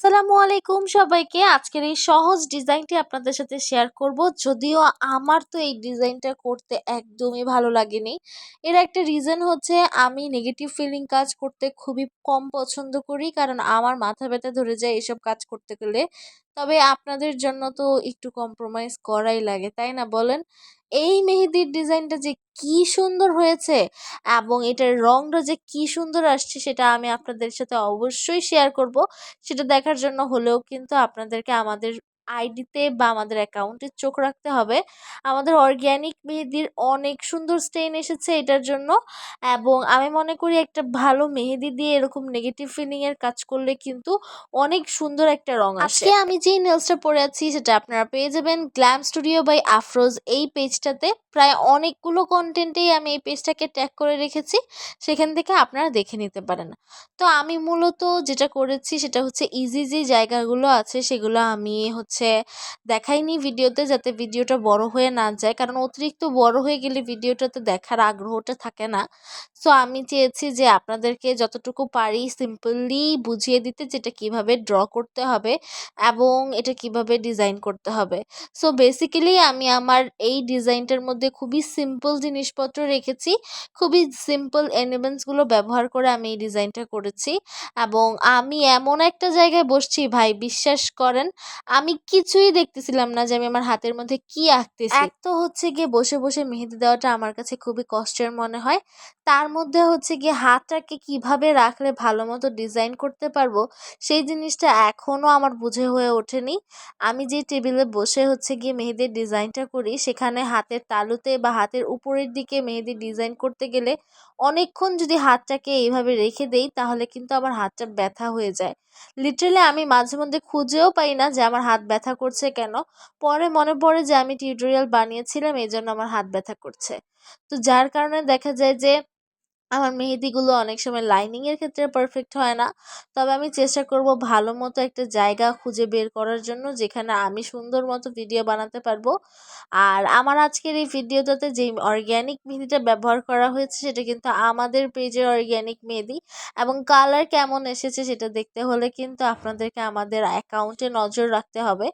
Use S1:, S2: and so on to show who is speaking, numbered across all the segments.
S1: আসসালামু আলাইকুম সবাইকে। আজকের এই সহজ ডিজাইনটি আপনাদের সাথে শেয়ার করব। যদিও আমার তো এই ডিজাইনটা করতে একদমই ভালো লাগেনি। এর একটা রিজন হচ্ছে আমি নেগেটিভ ফিলিং কাজ করতে খুবই কম পছন্দ করি। কারণ আমার মাথা ব্যথা ধরে যায় এসব কাজ করতে গেলে। তবে আপনাদের জন্য তো একটু কম্প্রোমাইজ করাই লাগে, তাই না বলেন? এই মেহেদির ডিজাইনটা যে কি সুন্দর হয়েছে এবং এটার রংটা যে কি সুন্দর আসছে সেটা আমি আপনাদের সাথে অবশ্যই শেয়ার করব। সেটা দেখার জন্য হলেও কিন্তু আপনাদেরকে আমাদের আইডিতে বা আমাদের অ্যাকাউন্টে চোখ রাখতে হবে। আমাদের অর্গানিক মেহেদির অনেক সুন্দর স্টেইন এসেছে এটার জন্য, এবং আমি মনে করি একটা ভালো মেহেদি দিয়ে এরকম নেগেটিভ ফিলিং এর কাজ করলে কিন্তু অনেক সুন্দর একটা রং আসে। আজকে আমি যে নেলসটা পরে আছি সেটা আপনারা পেয়ে যাবেন গ্ল্যাম স্টুডিও বাই আফরোজ এই পেজটাতে। প্রায় অনেকগুলো কন্টেন্টেই আমি এই পেজটাকে ট্যাগ করে রেখেছি, সেখান থেকে আপনারা দেখে নিতে পারেন। তো আমি মূলত যেটা করেছি সেটা হচ্ছে ইজি যে জায়গাগুলো আছে সেগুলো আমি দেখাইনি ভিডিওতে, যাতে ভিডিওটা বড় হয়ে না যায়, কারণ অতিরিক্ত বড় হয়ে গেলে ভিডিওটাতে দেখার আগ্রহটা থাকে না। সো আমি চেয়েছি যে আপনাদেরকে যতটুকু পারি সিম্পলি বুঝিয়ে দিতে, যেটা কিভাবে ড্র করতে হবে এবং এটা কিভাবে ডিজাইন করতে হবে। সো বেসিক্যালি আমি আমার এই ডিজাইনটার মধ্যে খুবই সিম্পল জিনিসপত্র রেখেছি, খুবই সিম্পল এলিমেন্টসগুলো ব্যবহার করে আমি এই ডিজাইনটা করেছি। এবং আমি এমন একটা জায়গায় বসছি ভাই, বিশ্বাস করেন আমি কিছুই দেখতেছিলাম না যে আমি আমার হাতের মধ্যে কি আঁকতেছি। এক তো গিয়ে বসে বসে মেহেদি দেওয়াটা আমার কাছে খুবই কষ্টের মনে হয়, তার মধ্যে গিয়ে হাতটাকে কিভাবে রাখলে ভালো মতো ডিজাইন করতে পারবো সেই জিনিসটা এখনো আমার বুঝে হয়ে ওঠেনি। আমি যে টেবিলে বসে গিয়ে মেহেদির ডিজাইনটা করি সেখানে হাতের তালুতে বা হাতের উপরের দিকে মেহেদি ডিজাইন করতে গেলে অনেকক্ষণ যদি হাতটাকে এইভাবে রেখে দেই তাহলে কিন্তু আমার হাতটা ব্যথা হয়ে যায়। লিটারালি আমি মাঝে মধ্যে খুঁজেও পাই না যে আমার হাত ব্যথা করছে কেন। পরে মনে পড়ে যে আমি টিউটোরিয়াল বানিয়েছিলাম এই জন্য আমার হাত ব্যথা করছে। তো যার কারণে দেখা যায় যে আমার মেহেদিগুলো অনেক সময় লাইনিং এর ক্ষেত্রে পারফেক্ট হয় না। তবে আমি চেষ্টা করব ভালো মতো একটা জায়গা খুঁজে বের করার জন্য যেখানে আমি সুন্দর মতো ভিডিও বানাতে পারবো। আর আমার আজকের এই ভিডিওটাতে যে অর্গ্যানিক মেহেদিটা ব্যবহার করা হয়েছে সেটা কিন্তু আমাদের পেজের অর্গ্যানিক মেহেদি, এবং কালার কেমন এসেছে সেটা দেখতে হলে কিন্তু আপনাদেরকে আমাদের অ্যাকাউন্টে নজর রাখতে হবে।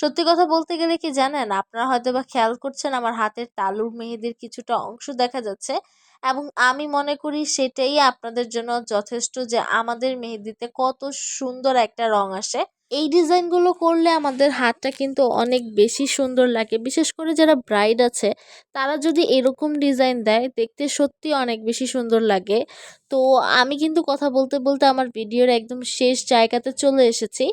S1: সত্যি কথা বলতে গেলে কি জানেন, আপনারা হয়তো বা খেয়াল করছেন আমার হাতের তালুর মেহেদির কিছুটা অংশ দেখা যাচ্ছে, এবং আমি মনে করি সেটাই আপনাদের জন্য যথেষ্ট যে আমাদের মেহেদিতে কত সুন্দর একটা রং আসে। এই ডিজাইনগুলো করলে আমাদের হাতটা কিন্তু অনেক বেশি সুন্দর লাগে, বিশেষ করে যারা ব্রাইড আছে তারা যদি এরকম ডিজাইন দেয় দেখতে সত্যি অনেক বেশি সুন্দর লাগে। তো আমি কিন্তু কথা বলতে বলতে আমার ভিডিওর একদম শেষ জায়গাতে চলে এসেছি।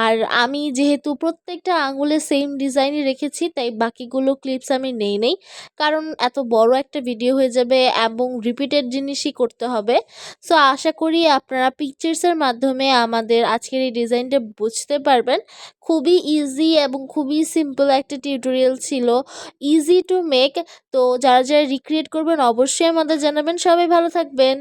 S1: আর আমি যেহেতু প্রত্যেকটা আঙুলে সেম ডিজাইনই রেখেছি তাই বাকিগুলো ক্লিপস আমি নেই, কারণ এত বড় একটা ভিডিও হয়ে যাবে এবং রিপিটেড জিনিসই করতে হবে। সো আশা করি আপনারা পিকচার্সের মাধ্যমে আমাদের আজকের এই ডিজাইনটা বুঝতে পারবেন। খুবই ইজি এবং খুবই সিম্পল একটা টিউটোরিয়াল ছিল, ইজি টু মেক। তো যারা যারা রিক্রিয়েট করবেন অবশ্যই আমাদের জানাবেন। সবাই ভালো থাকবেন।